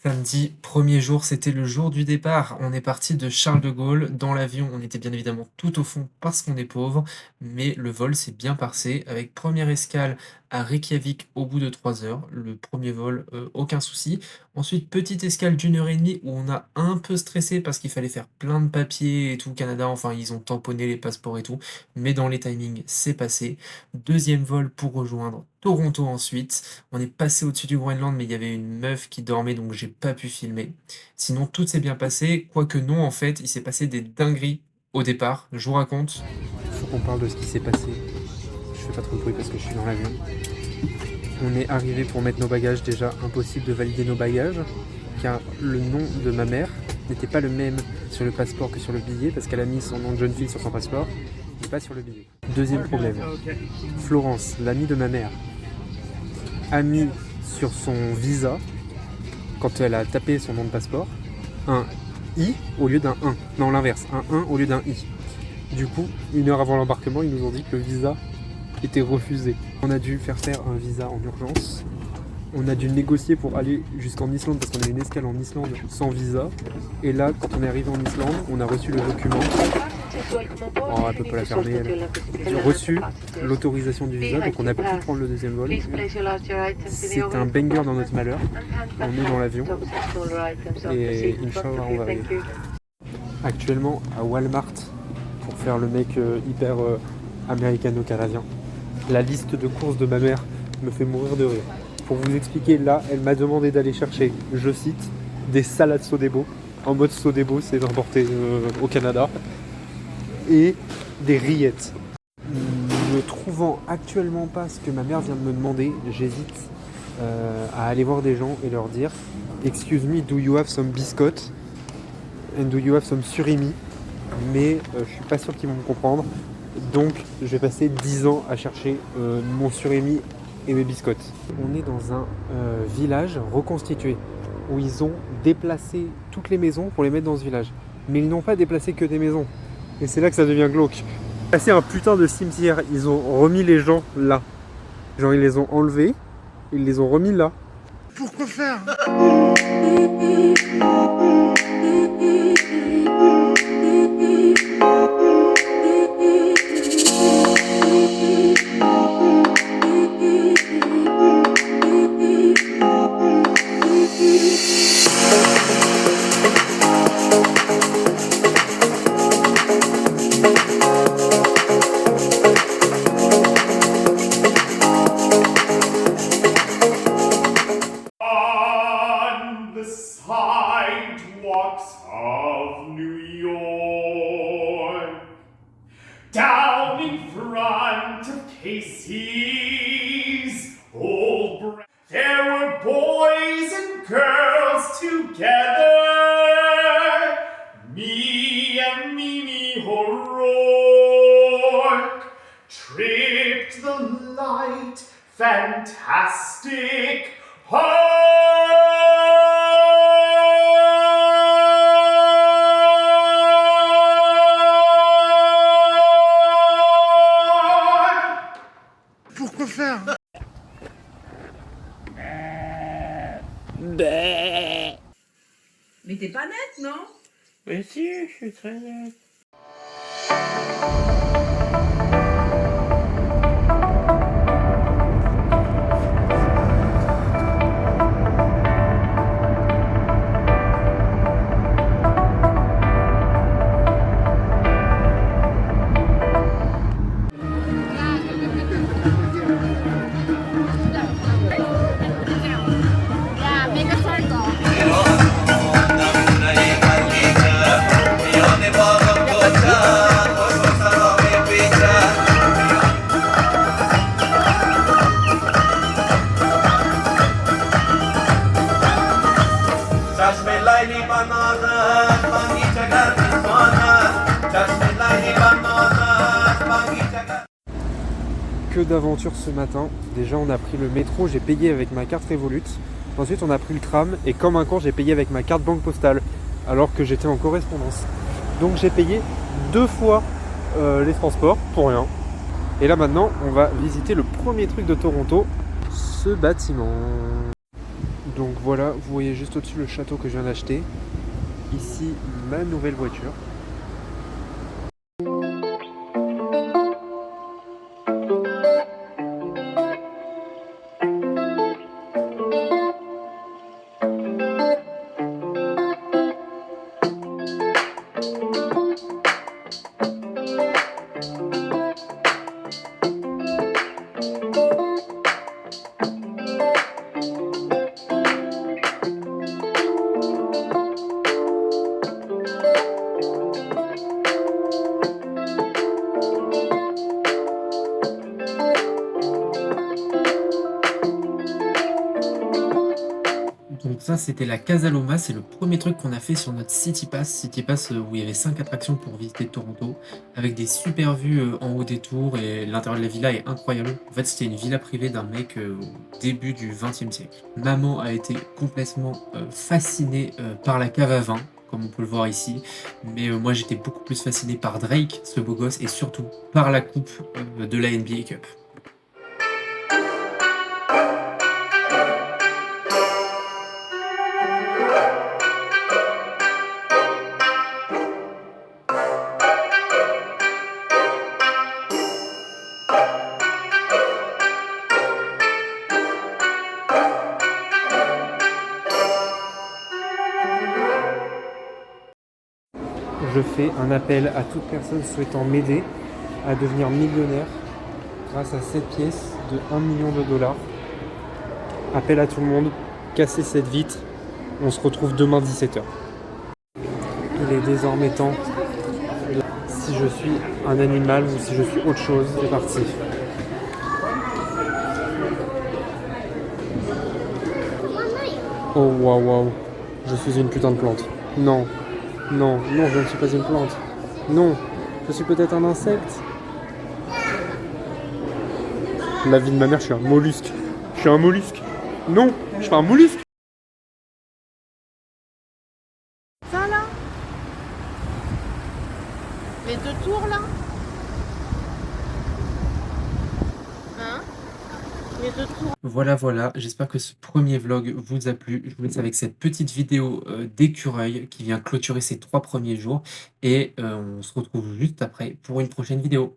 Samedi, premier jour, c'était le jour du départ. On est parti de Charles de Gaulle. Dans l'avion, on était bien évidemment tout au fond parce qu'on est pauvre, mais le vol s'est bien passé avec première escale à Reykjavik au bout de 3 heures. Le premier vol, aucun souci. Ensuite, petite escale d'1 heure et demie où on a un peu stressé parce qu'il fallait faire plein de papiers et tout au Canada. Enfin, ils ont tamponné les passeports et tout, mais dans les timings, c'est passé. Deuxième vol pour rejoindre Toronto ensuite. On est passé au-dessus du Groenland, mais il y avait une meuf qui dormait, donc j'ai pas pu filmer. Sinon, tout s'est bien passé, quoique non, en fait, il s'est passé des dingueries au départ. Je vous raconte. Il faut qu'on parle de ce qui s'est passé. Je fais pas trop de bruit parce que je suis dans l'avion. On est arrivé pour mettre nos bagages, déjà impossible de valider nos bagages, car le nom de ma mère n'était pas le même sur le passeport que sur le billet, parce qu'elle a mis son nom de jeune fille sur son passeport, mais pas sur le billet. Deuxième problème, Florence, l'amie de ma mère, a mis sur son visa, quand elle a tapé son nom de passeport, un I au lieu d'un 1. Non, l'inverse, un 1 au lieu d'un I. Du coup, 1 heure avant l'embarquement, ils nous ont dit que le visa était refusé. On a dû faire un visa en urgence. On a dû négocier pour aller jusqu'en Islande parce qu'on a une escale en Islande sans visa. Et là, quand on est arrivé en Islande, on a reçu le document. Oh, elle peut pas la fermer, elle. J'ai reçu l'autorisation du visa, donc on a pu prendre le deuxième vol. C'est un banger dans notre malheur. On est dans l'avion. Et Inch'Allah, on va arriver. Actuellement, à Walmart, pour faire le mec hyper américano-canadien. La liste de courses de ma mère me fait mourir de rire. Pour vous expliquer, là, elle m'a demandé d'aller chercher, je cite, des salades Sodebo. En mode Sodebo, c'est importé au Canada. Et des rillettes. Ne trouvant actuellement pas ce que ma mère vient de me demander, j'hésite à aller voir des gens et leur dire « Excuse me, do you have some biscuits? And do you have some surimi ?» Mais je suis pas sûr qu'ils vont me comprendre. Donc je vais passer 10 ans à chercher mon surimi et mes biscottes. On est dans un village reconstitué où ils ont déplacé toutes les maisons pour les mettre dans ce village. Mais ils n'ont pas déplacé que des maisons. Et c'est là que ça devient glauque. C'est un putain de cimetière. Ils ont remis les gens là. Genre ils les ont enlevés, ils les ont remis là. Pourquoi faire ? Sidewalks of New York, down in front of Casey's old brand, there were boys and girls together, me and Mimi O'Rourke tripped the light, fantastic Pourquoi faire ? Mais t'es pas nette, non ? Mais si, je suis très nette. Io ne vado a que d'aventures ce matin. Déjà, on a pris le métro, j'ai payé avec ma carte Revolut. Ensuite, on a pris le tram et comme un con, j'ai payé avec ma carte banque postale alors que j'étais en correspondance. Donc j'ai payé 2 fois les transports pour rien. Et là maintenant, on va visiter le premier truc de Toronto, ce bâtiment. Donc voilà, vous voyez juste au-dessus le château que je viens d'acheter. Ici, ma nouvelle voiture. Donc ça, c'était la Casa Loma, c'est le premier truc qu'on a fait sur notre City Pass, où il y avait 5 attractions pour visiter Toronto, avec des super vues en haut des tours, et l'intérieur de la villa est incroyable. En fait, c'était une villa privée d'un mec au début du XXe siècle. Maman a été complètement fascinée par la cave à vin, comme on peut le voir ici, mais moi j'étais beaucoup plus fasciné par Drake, ce beau gosse, et surtout par la coupe de la NBA Cup. Je fais un appel à toute personne souhaitant m'aider à devenir millionnaire grâce à cette pièce de 1 million de dollars. Appel à tout le monde, cassez cette vitre. On se retrouve demain 17h. Il est désormais temps. Si je suis un animal ou si je suis autre chose, c'est parti. Oh waouh waouh, je suis une putain de plante. Non. Non, non, je ne suis pas une plante. Non, je suis peut-être un insecte. La vie de ma mère, je suis un mollusque. Je suis un mollusque. Non, je suis un mollusque. Ça là, les 2 tours là, hein, les 2 tours. Voilà, j'espère que ce premier vlog vous a plu. Je vous laisse avec cette petite vidéo d'écureuil qui vient clôturer ces 3 premiers jours. Et on se retrouve juste après pour une prochaine vidéo.